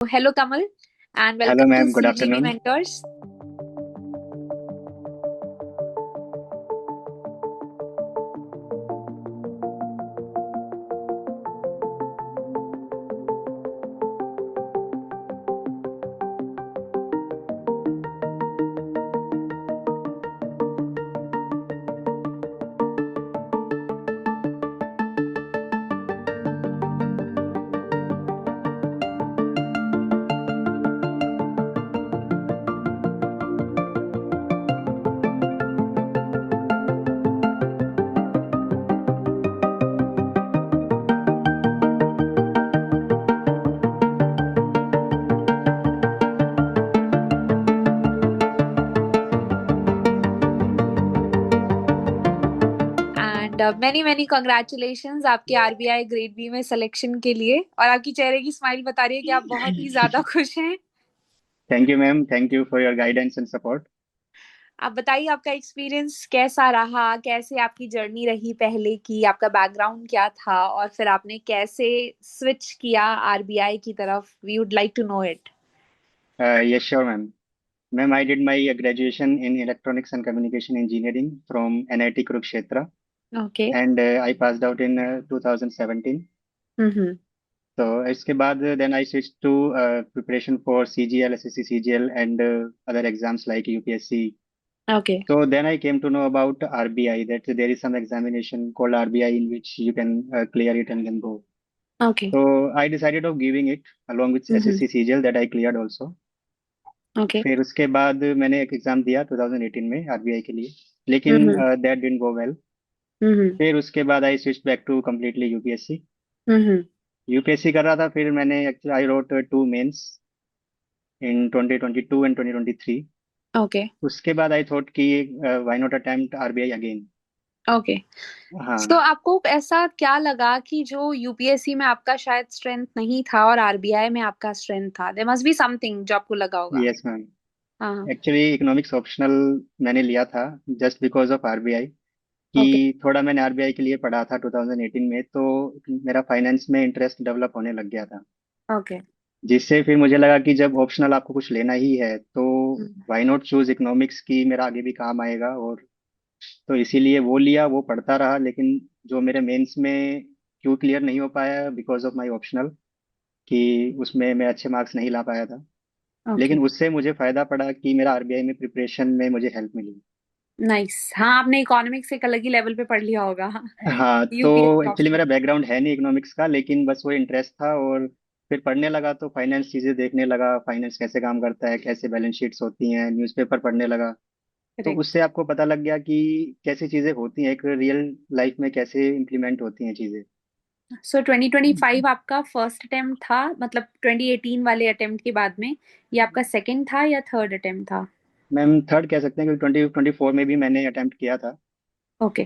Hello, Kamal, and Hello, welcome to ma'am. Good CGB afternoon. Mentors. And many many congratulations आपके RBI grade B में selection के लिए। और आपकी चेहरे की स्माइल बता रही है कि आप बहुत ही ज्यादा खुश हैं। Thank you, ma'am. Thank you for your guidance and support. आप बताइए आपका एक्सपीरियंस कैसा रहा, कैसे आपकी जर्नी रही, पहले की आपका बैकग्राउंड क्या था और फिर आपने कैसे स्विच किया आरबीआई की तरफ। We would like to know it. Yes, sure, ma'am. Ma'am, I did my graduation in Electronics and Communication Engineering from NIT Kurukshetra, okay. and I passed out in 2017. Hmm. So, इसके बाद then I switched to preparation for CGL, SSC CGL, and other exams like UPSC. Okay. So then I came to know about RBI, that there is some examination called RBI in which you can clear it and then go. Okay. So I decided of giving it along with hmm. SSC CGL that I cleared also. Okay. फिर उसके बाद मैंने एक exam दिया 2018 में RBI के लिए, लेकिन hmm. That didn't go well. Hmm. फिर उसके बाद I switch back to completely UPSC. Hmm. UPSC कर रहा था, फिर मैंने actually I wrote to mains in 2022 and 2023। Okay. उसके बाद आई थॉट कि why not attempt RBI again. Okay. तो हाँ। आपको ऐसा क्या लगा कि जो यूपीएससी में आपका शायद स्ट्रेंथ नहीं था और आरबीआई में आपका स्ट्रेंथ था? देयर मस्ट बी समथिंग जो आपको लगा होगा। Yes ma'am. हाँ। एक्चुअली इकोनॉमिक्स ऑप्शनल मैंने लिया था जस्ट बिकॉज ऑफ आरबीआई, कि ओके। थोड़ा मैंने आरबीआई के लिए पढ़ा था 2018 में, तो मेरा फाइनेंस में इंटरेस्ट डेवलप होने लग गया था। ओके। जिससे फिर मुझे लगा कि जब ऑप्शनल आपको कुछ लेना ही है तो व्हाई नॉट चूज इकोनॉमिक्स, की मेरा आगे भी काम आएगा। और तो इसीलिए वो लिया, वो पढ़ता रहा, लेकिन जो मेरे मेंस में क्यों क्लियर नहीं हो पाया बिकॉज ऑफ माय ऑप्शनल, कि उसमें मैं अच्छे मार्क्स नहीं ला पाया था। ओके। लेकिन उससे मुझे फायदा पड़ा कि मेरा आरबीआई में प्रिपरेशन में मुझे हेल्प मिली। नाइस। हाँ, आपने इकोनॉमिक्स एक अलग ही लेवल पे पढ़ लिया होगा। हाँ, तो यूपीएससी एक्चुअली ऑप्शनल। मेरा बैकग्राउंड है नहीं इकोनॉमिक्स का, लेकिन बस वो इंटरेस्ट था। और फिर पढ़ने लगा तो फाइनेंस चीजें देखने लगा, फाइनेंस कैसे काम करता है, कैसे बैलेंस शीट्स होती हैं, न्यूज़पेपर पढ़ने लगा। तो करेक्ट। उससे आपको पता लग गया कि कैसी चीजें होती हैं, एक रियल लाइफ में कैसे इम्प्लीमेंट होती हैं चीजें। सो 2025 आपका फर्स्ट अटेम्प्ट था, मतलब 2018 वाले अटेम्प्ट के बाद में ये आपका सेकंड था या थर्ड अटेम्प्ट था? मैम थर्ड कह सकते हैं, क्योंकि 2024 में भी मैंने अटेम्प्ट किया था। ओके।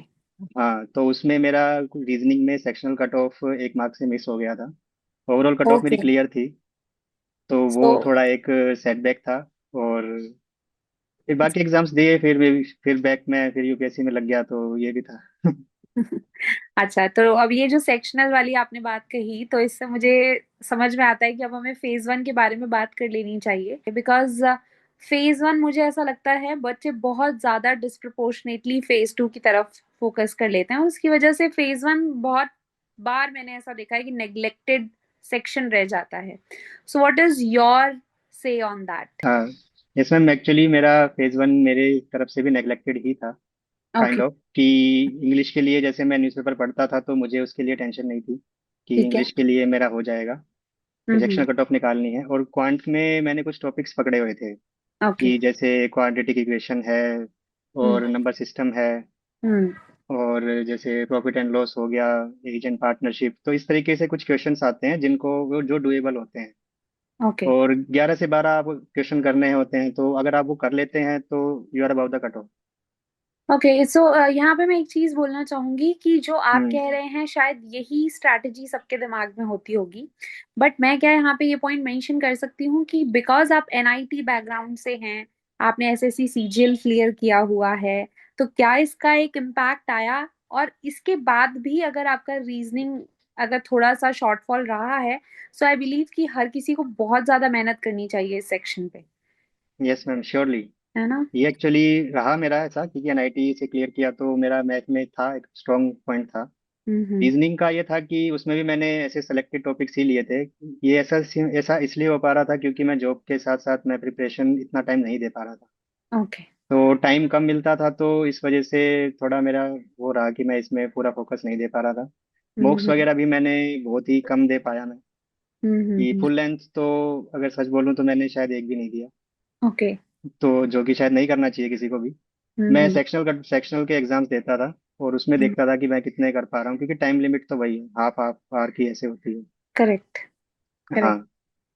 हाँ, तो उसमें मेरा रीजनिंग में सेक्शनल कट ऑफ एक मार्क से मिस हो गया था। ओवरऑल कट ऑफ मेरी ओके। क्लियर थी, तो वो सो थोड़ा एक सेटबैक था। और फिर बाकी एग्जाम्स दिए, फिर बैक में फिर यूपीएससी में लग गया, तो ये भी था। अच्छा, तो अब ये जो सेक्शनल वाली आपने बात कही, तो इससे मुझे समझ में आता है कि अब हमें फेज वन के बारे में बात कर लेनी चाहिए। बिकॉज फेज वन मुझे ऐसा लगता है बच्चे बहुत ज्यादा डिस्प्रपोर्शनेटली फेज टू की तरफ फोकस कर लेते हैं। उसकी वजह से फेज वन बहुत बार मैंने ऐसा देखा है कि नेग्लेक्टेड सेक्शन रह जाता है। सो व्हाट इज योर से ऑन दैट? हाँ, इसमें एक्चुअली मेरा फेज वन मेरे तरफ से भी नेग्लेक्टेड ही था, काइंड ओके। ऑफ कि इंग्लिश के लिए जैसे मैं न्यूज़पेपर पढ़ता था तो मुझे उसके लिए टेंशन नहीं थी कि ठीक है। इंग्लिश के लिए मेरा हो जाएगा, हम्म। रिजेक्शन कट ऑफ निकालनी है। और क्वांट में मैंने कुछ टॉपिक्स पकड़े हुए थे, ओके। कि जैसे क्वाड्रेटिक इक्वेशन है, हम्म। और नंबर सिस्टम है, हम्म। और जैसे प्रॉफिट एंड लॉस हो गया, एजेंट पार्टनरशिप। तो इस तरीके से कुछ क्वेश्चंस आते हैं जिनको वो जो डुएबल होते हैं। ओके। और 11 से 12 आप क्वेश्चन करने होते हैं, तो अगर आप वो कर लेते हैं तो you are about the cut off. Okay. So यहाँ पे मैं एक चीज बोलना चाहूंगी कि जो आप हम्म। कह रहे हैं शायद यही स्ट्रैटेजी सबके दिमाग में होती होगी। बट मैं क्या यहाँ पे ये पॉइंट मेंशन कर सकती हूँ कि बिकॉज आप एनआईटी बैकग्राउंड से हैं, आपने एसएससी सीजीएल क्लियर किया हुआ है, तो क्या इसका एक इम्पैक्ट आया? और इसके बाद भी अगर आपका रीजनिंग अगर थोड़ा सा शॉर्टफॉल रहा है, सो आई बिलीव कि हर किसी को बहुत ज्यादा मेहनत करनी चाहिए इस सेक्शन पे, यस मैम, श्योरली। है ना? ये एक्चुअली रहा मेरा ऐसा, क्योंकि एनआईटी से क्लियर किया तो मेरा मैथ में था, एक स्ट्रॉन्ग पॉइंट था। हम्म। रीजनिंग का ये था कि उसमें भी मैंने ऐसे सेलेक्टेड टॉपिक्स ही लिए थे। ये ऐसा ऐसा इसलिए हो पा रहा था क्योंकि मैं जॉब के साथ साथ मैं प्रिपरेशन इतना टाइम नहीं दे पा रहा था। ओके। तो टाइम कम मिलता था, तो इस वजह से थोड़ा मेरा वो रहा कि मैं इसमें पूरा फोकस नहीं दे पा रहा था। बुक्स हम्म वगैरह भी मैंने बहुत ही कम दे पाया मैं। कि हम्म। फुल लेंथ तो अगर सच बोलूं तो मैंने शायद एक भी नहीं दिया। ओके। तो जो कि शायद नहीं करना चाहिए किसी को भी। मैं हम्म सेक्शनल के एग्जाम्स देता था, और उसमें हम्म। देखता था कि मैं कितने कर पा रहा हूँ, क्योंकि टाइम लिमिट तो वही है, हाफ हाफ आवर की ऐसे होती है। करेक्ट। हाँ। करेक्ट।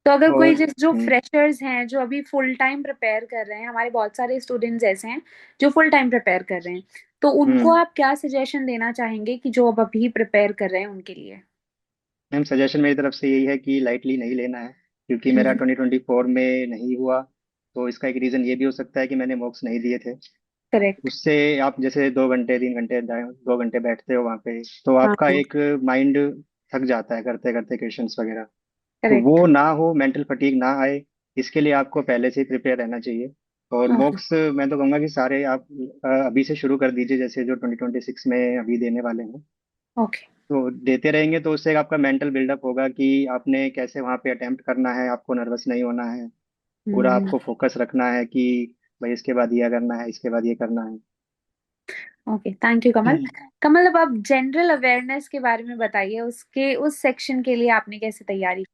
तो अगर कोई और जो फ्रेशर्स हैं जो अभी फुल टाइम प्रिपेयर कर रहे हैं, हमारे बहुत सारे स्टूडेंट्स ऐसे हैं जो फुल टाइम प्रिपेयर कर रहे हैं, तो उनको हम्म आप क्या सजेशन देना चाहेंगे कि जो अब अभी प्रिपेयर कर रहे हैं उनके लिए? मैम, सजेशन मेरी तरफ से यही है कि लाइटली नहीं लेना है, क्योंकि मेरा हम्म। 2024 में नहीं हुआ। तो इसका एक रीज़न ये भी हो सकता है कि मैंने मॉक्स नहीं दिए थे। करेक्ट। उससे आप जैसे 2 घंटे 3 घंटे 2 घंटे बैठते हो वहाँ पे, तो हाँ आपका हाँ। एक माइंड थक जाता है करते करते क्वेश्चंस वगैरह। तो करेक्ट। वो ना हो, मेंटल फटीग ना आए, इसके लिए आपको पहले से ही प्रिपेयर रहना चाहिए। और ओके। मॉक्स मैं तो कहूँगा कि सारे आप अभी से शुरू कर दीजिए, जैसे जो 2026 में अभी देने वाले हैं। ओके। तो देते रहेंगे तो उससे आपका मेंटल बिल्डअप होगा कि आपने कैसे वहाँ पे अटेम्प्ट करना है, आपको नर्वस नहीं होना है। पूरा हम्म। आपको फोकस रखना है कि भाई इसके बाद ये करना है, इसके बाद ये करना है। ओके, थैंक यू कमल। कमल, अब आप जनरल अवेयरनेस के बारे में बताइए, उसके उस सेक्शन के लिए आपने कैसे तैयारी?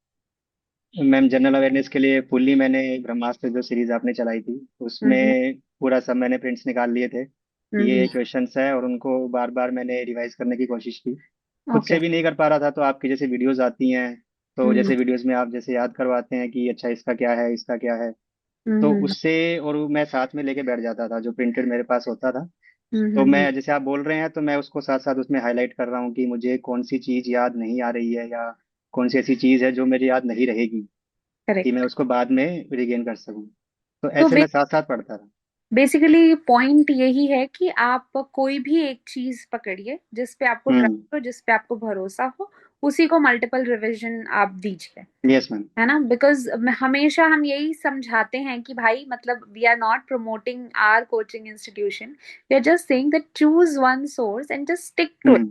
मैम, जनरल अवेयरनेस के लिए फुल्ली मैंने ब्रह्मास्त्र जो सीरीज आपने चलाई थी हम्म उसमें पूरा सब मैंने प्रिंट्स निकाल लिए थे। हम्म। ये क्वेश्चंस है, और उनको बार बार मैंने रिवाइज करने की कोशिश की। खुद ओके। से भी नहीं कर पा रहा था, तो आपकी जैसे वीडियोस आती हैं, तो हम्म जैसे वीडियोस में आप जैसे याद करवाते हैं कि अच्छा इसका क्या है, इसका क्या है, तो हम्म उससे और मैं साथ में लेके बैठ जाता था जो प्रिंटेड मेरे पास होता था। तो हम्म। मैं जैसे आप बोल रहे हैं, तो मैं उसको साथ साथ उसमें हाईलाइट कर रहा हूँ कि मुझे कौन सी चीज़ याद नहीं आ रही है, या कौन सी ऐसी चीज़ है जो मेरी याद नहीं रहेगी, कि मैं करेक्ट। उसको बाद में रिगेन कर सकूं। तो तो ऐसे मैं साथ साथ पढ़ता रहा। बेसिकली पॉइंट यही है कि आप कोई भी एक चीज पकड़िए जिस पे आपको हम्म। ट्रस्ट हो, जिस पे आपको भरोसा हो, उसी को मल्टीपल रिवीजन आप दीजिए, यस मैम। है ना? बिकॉज हमेशा हम यही समझाते हैं कि भाई, मतलब we are not promoting our coaching institution, we are just saying that choose one source and just stick to it, hmm.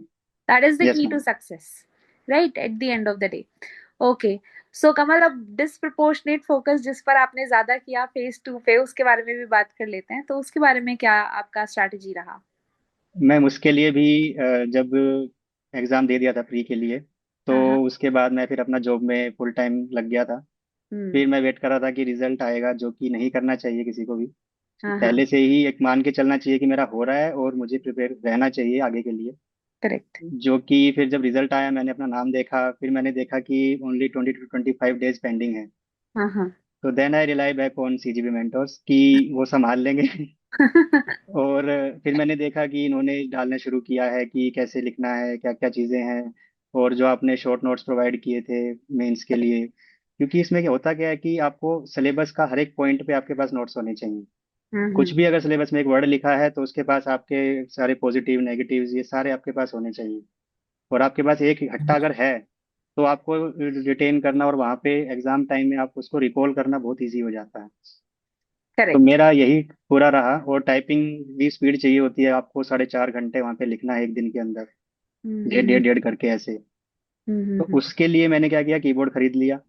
That is the yes key to ma'am. Success, right, at the end of the day. Okay. So Kamal, अब disproportionate focus जिस पर आपने ज्यादा किया phase 2 पे, उसके बारे में भी बात कर लेते हैं। तो उसके बारे में क्या आपका स्ट्रैटेजी रहा? मैम, उसके लिए भी जब एग्ज़ाम दे दिया था प्री के लिए, तो हाँ हाँ। उसके बाद मैं फिर अपना जॉब में फुल टाइम लग गया था। हम्म। फिर मैं वेट कर रहा था कि रिजल्ट आएगा, जो कि नहीं करना चाहिए किसी को भी। हाँ हाँ। पहले से ही एक मान के चलना चाहिए कि मेरा हो रहा है और मुझे प्रिपेयर रहना चाहिए आगे के लिए। करेक्ट। जो कि फिर जब रिजल्ट आया, मैंने अपना नाम देखा, फिर मैंने देखा कि ओनली 20 to 25 डेज पेंडिंग है। हाँ हाँ। तो then I rely back on CGB mentors कि वो संभाल लेंगे। और फिर मैंने देखा कि इन्होंने डालना शुरू किया है कि कैसे लिखना है, क्या क्या चीज़ें हैं। और जो आपने शॉर्ट नोट्स प्रोवाइड किए थे मेंस के लिए, क्योंकि इसमें क्या होता क्या है कि आपको सिलेबस का हर एक पॉइंट पे आपके पास नोट्स होने चाहिए। कुछ हम्म। भी अगर सिलेबस में एक वर्ड लिखा है, तो उसके पास आपके सारे पॉजिटिव नेगेटिव्स ये सारे आपके पास होने चाहिए। और आपके पास एक इकट्ठा अगर है, तो आपको रिटेन करना और वहाँ पे एग्जाम टाइम में आपको उसको रिकॉल करना बहुत इजी हो जाता है। तो करेक्ट। मेरा यही पूरा रहा। और टाइपिंग भी स्पीड चाहिए होती है आपको, 4.5 घंटे वहाँ पे लिखना है एक दिन के अंदर, डेढ़ हम्म। डेढ़ डेढ़ करके ऐसे। तो हम्म। उसके लिए मैंने क्या किया, कीबोर्ड खरीद लिया।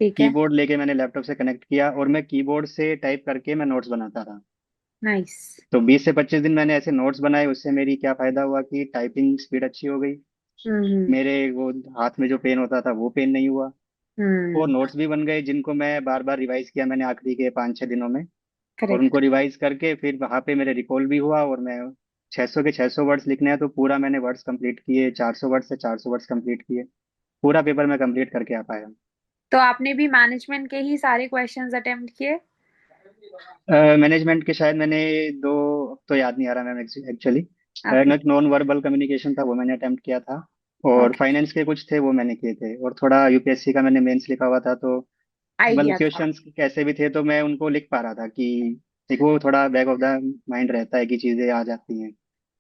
ठीक है। कीबोर्ड लेके मैंने लैपटॉप से कनेक्ट किया, और मैं कीबोर्ड से टाइप करके मैं नोट्स बनाता रहा। नाइस। तो 20 से 25 दिन मैंने ऐसे नोट्स बनाए। उससे मेरी क्या फायदा हुआ कि टाइपिंग स्पीड अच्छी हो गई। हम्म मेरे वो हाथ में जो पेन होता था वो पेन नहीं हुआ। और हम्म। नोट्स भी बन गए, जिनको मैं बार बार रिवाइज किया मैंने आखिरी के 5-6 दिनों में। और उनको करेक्ट। रिवाइज करके फिर वहां पे मेरे रिकॉल भी हुआ। और मैं 600 के 600 वर्ड्स लिखने हैं, तो पूरा मैंने वर्ड्स कंप्लीट किए, 400 वर्ड से 400 वर्ड्स कंप्लीट किए। पूरा पेपर मैं कंप्लीट करके आ पाया। तो आपने भी मैनेजमेंट के ही सारे क्वेश्चंस अटेम्प्ट किए? मैनेजमेंट के शायद मैंने दो, अब तो याद नहीं आ रहा ma'am actually. Okay. Non verbal communication था, वो मैंने अटेम्प्ट किया था। और ओके। फाइनेंस के कुछ थे वो मैंने किए थे। और थोड़ा यूपीएससी का मैंने मेंस लिखा हुआ था, तो मतलब आइडिया था। क्वेश्चंस कैसे भी थे तो मैं उनको लिख पा रहा था कि एक वो थोड़ा बैक ऑफ द माइंड रहता है कि चीजें आ जाती हैं।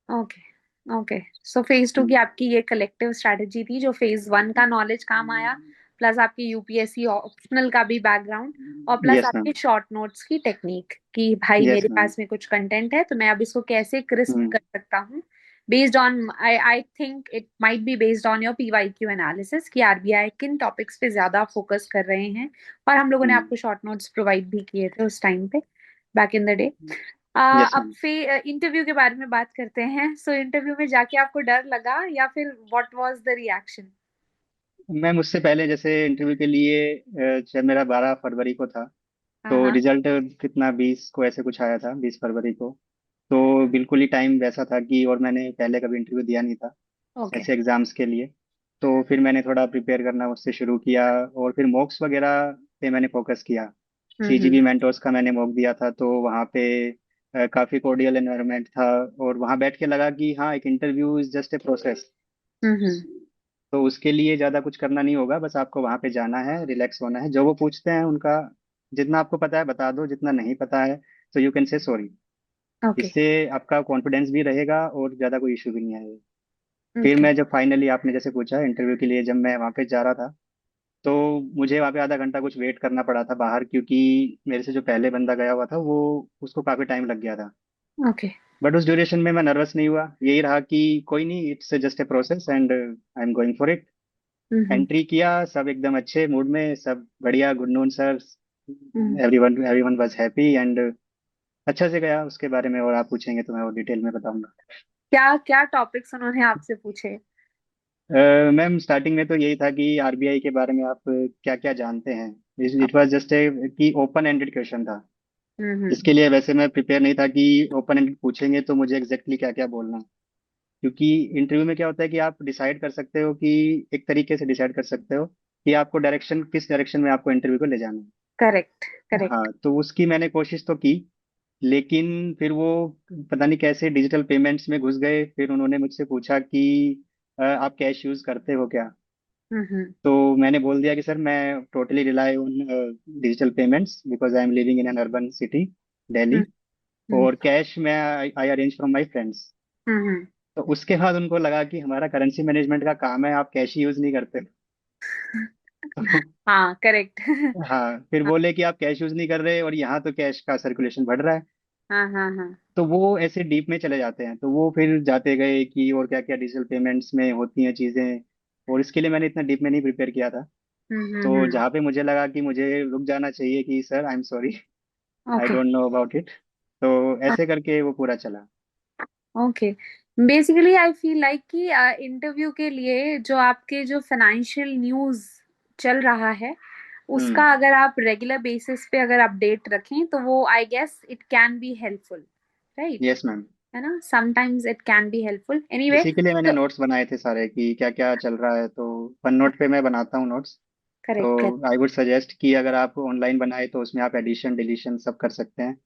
Okay. Okay, so phase two की हम्म। आपकी ये कलेक्टिव स्ट्रेटेजी थी, जो फेज वन का नॉलेज काम आया, प्लस आपके यूपीएससी ऑप्शनल का भी बैकग्राउंड, और प्लस यस आपके मैम। शॉर्ट नोट्स की टेक्निक कि भाई यस मेरे मैम। पास में कुछ कंटेंट है तो मैं अब इसको कैसे क्रिस्प हम्म। कर सकता हूँ, based on I think it might be based on your PYQ analysis कि आरबीआई किन टॉपिक्स पे ज्यादा फोकस कर रहे हैं, और हम लोगों ने हम्म। आपको शॉर्ट नोट्स प्रोवाइड भी किए थे उस टाइम पे, back in the day. Yes अब मैम। फिर इंटरव्यू के बारे में बात करते हैं। सो इंटरव्यू में जाके आपको डर लगा या फिर what was the reaction? Ma'am उससे पहले जैसे इंटरव्यू के लिए जब मेरा 12 फरवरी को था, हाँ तो हाँ। रिजल्ट कितना 20 को ऐसे कुछ आया था, 20 फरवरी को। तो बिल्कुल ही टाइम वैसा था कि, और मैंने पहले कभी इंटरव्यू दिया नहीं था ओके। ऐसे एग्जाम्स के लिए। तो फिर मैंने थोड़ा प्रिपेयर करना उससे शुरू किया, और फिर मॉक्स वगैरह पे मैंने फोकस किया। हम्म। सीजीबी मेंटोर्स का मैंने मॉक दिया था, तो वहाँ पे काफी कोर्डियल एनवायरनमेंट था। और वहाँ बैठ के लगा कि हाँ, एक interview is just a process. Hmm. तो उसके लिए ज्यादा कुछ करना नहीं होगा, बस आपको वहाँ पे जाना है, रिलैक्स होना है, जो वो पूछते हैं उनका जितना आपको पता है बता दो, जितना नहीं पता है तो you can say sorry. Okay. इससे आपका कॉन्फिडेंस भी रहेगा और ज्यादा कोई इशू भी नहीं आएगा। फिर ओके। मैं जब फाइनली, आपने जैसे पूछा इंटरव्यू के लिए, जब मैं वहाँ पे जा रहा था, तो मुझे वहाँ पे आधा घंटा कुछ वेट करना पड़ा था बाहर, क्योंकि मेरे से जो पहले बंदा गया हुआ था वो, उसको काफी टाइम लग गया था। ओके। बट उस ड्यूरेशन में मैं नर्वस नहीं हुआ, यही रहा कि कोई नहीं, it's just a process and I am going for it. Hmm. Entry किया, सब एकदम अच्छे मूड में, सब बढ़िया, good noon sir, hmm. Everyone everyone was happy and अच्छा से गया उसके बारे में। और आप पूछेंगे तो मैं और डिटेल में बताऊंगा। क्या क्या टॉपिक्स उन्होंने आपसे पूछे? मैम स्टार्टिंग में तो यही था कि आरबीआई के बारे में आप क्या क्या जानते हैं। इट वाज जस्ट ए कि ओपन एंडेड क्वेश्चन था, हम्म। जिसके लिए वैसे मैं प्रिपेयर नहीं था कि ओपन एंडेड पूछेंगे तो मुझे एग्जैक्टली क्या क्या बोलना है। क्योंकि इंटरव्यू में क्या होता है कि आप डिसाइड कर सकते हो कि, एक तरीके से डिसाइड कर सकते हो कि आपको डायरेक्शन, किस डायरेक्शन में आपको इंटरव्यू को ले जाना करेक्ट। है। करेक्ट। हाँ, तो उसकी मैंने कोशिश तो की, लेकिन फिर वो पता नहीं कैसे डिजिटल पेमेंट्स में घुस गए। फिर उन्होंने मुझसे पूछा कि आप कैश यूज करते हो क्या। हम्म। तो मैंने बोल दिया कि सर मैं totally rely on digital payments because I am living in an urban city, Delhi. Hmm. और कैश में I arrange from my friends. Hmm. तो उसके बाद उनको लगा कि हमारा करेंसी मैनेजमेंट का काम है, आप कैश ही यूज नहीं करते। तो हाँ, करेक्ट। हाँ, फिर बोले कि आप कैश यूज नहीं कर रहे और यहाँ तो कैश का सर्कुलेशन बढ़ रहा है। हाँ हाँ हाँ। तो वो ऐसे डीप में चले जाते हैं, तो वो फिर जाते गए कि और क्या क्या डिजिटल पेमेंट्स में होती हैं चीज़ें। और इसके लिए मैंने इतना डीप में नहीं प्रिपेयर किया था। तो हम्म। जहाँ पे मुझे लगा कि मुझे रुक जाना चाहिए कि sir I am sorry, I okay. Don't know about it, तो ऐसे करके वो पूरा चला। Okay. Basically I feel like कि इंटरव्यू के लिए जो आपके जो फाइनेंशियल न्यूज़ चल रहा है, उसका हम्म। अगर आप रेगुलर बेसिस पे अगर अपडेट रखें तो वो I guess it can be helpful, right? Yes ma'am. है ना, sometimes it can be helpful anyway. इसी के लिए मैंने तो नोट्स बनाए थे सारे कि क्या क्या चल रहा है, तो वन नोट पे मैं बनाता हूँ नोट्स। तो करेक्ट। आई वुड सजेस्ट कि अगर आप ऑनलाइन बनाए तो उसमें आप एडिशन डिलीशन सब कर सकते हैं।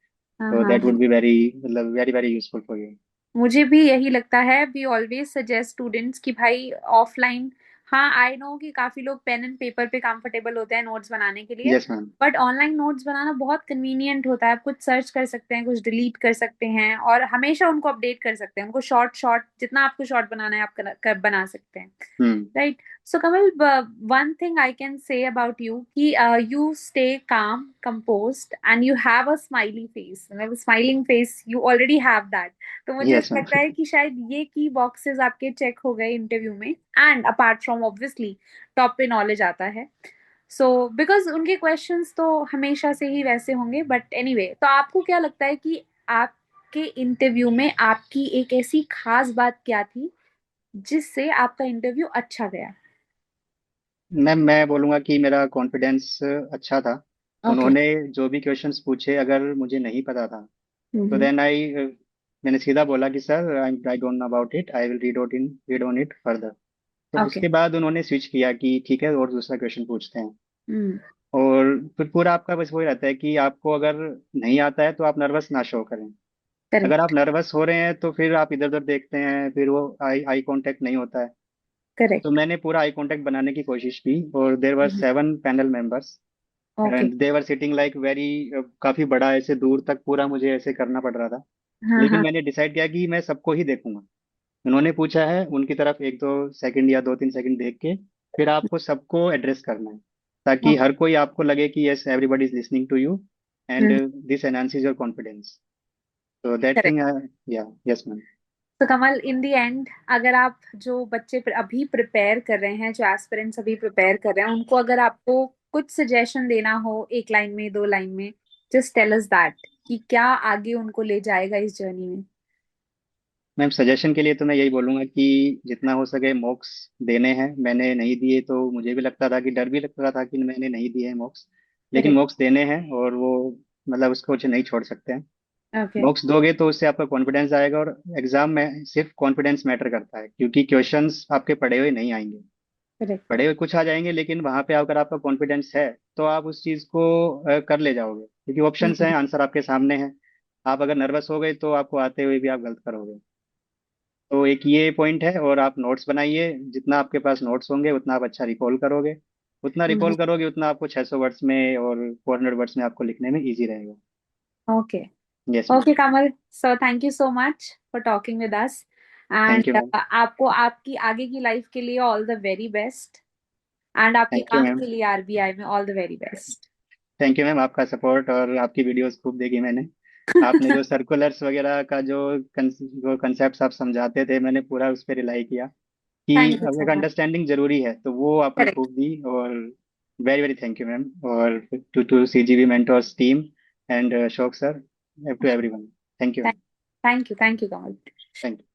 हाँ तो हाँ दैट हाँ। वुड बी वेरी, मतलब very very useful for you. मुझे भी यही लगता है, वी ऑलवेज सजेस्ट स्टूडेंट्स कि भाई ऑफलाइन, हाँ आई नो कि काफी लोग पेन एंड पेपर पे कंफर्टेबल होते हैं नोट्स बनाने के लिए, yes ma'am. But online notes बनाना बहुत कन्वीनियंट होता है। आप कुछ सर्च कर सकते हैं, कुछ डिलीट कर सकते हैं, और हमेशा उनको अपडेट कर सकते हैं, उनको शॉर्ट शॉर्ट जितना आपको शॉर्ट बनाना है आप बना सकते हैं, हम्म। right? So Kamal, one thing I can say about you कि you stay calm, composed, and you have a smiley face. मतलब smiling face, you already have that. तो मुझे यस ऐसा मैम। लगता है कि शायद ये की बॉक्सेस आपके चेक हो गए इंटरव्यू में, and apart from obviously top पे नॉलेज आता है। सो बिकॉज उनके क्वेश्चंस तो हमेशा से ही वैसे होंगे, बट एनीवे, तो आपको क्या लगता है कि आपके इंटरव्यू में आपकी एक ऐसी खास बात क्या थी जिससे आपका इंटरव्यू अच्छा गया? मैम मैं बोलूँगा कि मेरा कॉन्फिडेंस अच्छा था। ओके। उन्होंने जो भी क्वेश्चंस पूछे, अगर मुझे नहीं पता था तो हम्म। देन मैंने सीधा बोला कि sir I don't know about it, I will read on it further. तो ओके। उसके बाद उन्होंने स्विच किया कि ठीक है और दूसरा क्वेश्चन पूछते हैं। हम्म। और फिर पूरा आपका बस वही रहता है कि आपको अगर नहीं आता है तो आप नर्वस ना शो करें। अगर आप करेक्ट। नर्वस हो रहे हैं तो फिर आप इधर उधर देखते हैं, फिर वो आई आई कांटेक्ट नहीं होता है। तो करेक्ट। मैंने पूरा आई कांटेक्ट बनाने की कोशिश की, और देर वर 7 panel members okay. And they were sitting like very, काफी बड़ा, ऐसे दूर तक पूरा मुझे ऐसे करना पड़ रहा था। हाँ लेकिन हाँ। मैंने डिसाइड किया कि मैं सबको ही देखूंगा। उन्होंने पूछा है, उनकी तरफ एक दो सेकंड या 2-3 सेकंड देख के फिर आपको सबको एड्रेस करना है, ताकि ओके। हर कोई आपको लगे कि yes everybody is listening to you and this enhances your confidence. तो that thing, correct. Yeah, yes ma'am. तो कमल, इन द एंड, अगर आप जो बच्चे अभी प्रिपेयर कर रहे हैं, जो एस्पिरेंट्स अभी प्रिपेयर कर रहे हैं, उनको अगर आपको कुछ सजेशन देना हो, एक लाइन में, दो लाइन में, जस्ट टेल अस दैट, कि क्या आगे उनको ले जाएगा इस जर्नी में। मैम सजेशन के लिए तो मैं यही बोलूंगा कि जितना हो सके मॉक्स देने हैं। मैंने नहीं दिए तो मुझे भी लगता था कि डर भी लग रहा था कि मैंने नहीं दिए हैं मॉक्स, लेकिन करेक्ट। मॉक्स देने हैं और वो मतलब उसको नहीं छोड़ सकते हैं। ओके। मॉक्स दोगे तो उससे आपका कॉन्फिडेंस आएगा, और एग्जाम में सिर्फ कॉन्फिडेंस मैटर करता है, क्योंकि क्वेश्चंस आपके पढ़े हुए नहीं आएंगे। करेक्ट। पढ़े हुए कुछ आ जाएंगे, लेकिन वहां पे अगर आपका कॉन्फिडेंस है तो आप उस चीज को कर ले जाओगे, क्योंकि ऑप्शंस हैं, आंसर आपके सामने है। आप अगर नर्वस हो गए तो आपको आते हुए भी आप गलत करोगे। तो एक ये पॉइंट है। और आप नोट्स बनाइए, जितना आपके पास नोट्स होंगे उतना आप अच्छा रिकॉल करोगे, उतना रिकॉल करोगे उतना आपको 600 वर्ड्स में और 400 वर्ड्स में आपको लिखने में इजी रहेगा। Okay. Yes ma'am. Okay Kamal, so thank you so much for talking with us. Thank you and ma'am. आपको आपकी आगे की लाइफ के लिए all the very best, and आपके थैंक यू काम मैम। के लिए आरबीआई में all the very best. Thank you ma'am, आपका सपोर्ट और आपकी वीडियोस खूब देखी मैंने। आपने जो सर्कुलर्स वगैरह का जो कंसेप्ट आप समझाते थे, मैंने पूरा उस पर रिलाई किया कि थैंक यू अब सो एक मच। अंडरस्टैंडिंग जरूरी है, तो वो आपने करेक्ट। खूब दी। और very very thank you ma'am. और to CGV mentors team and Ashok sir, to everyone, thank you ma'am. Thank you, thank you Kamal. Thank you.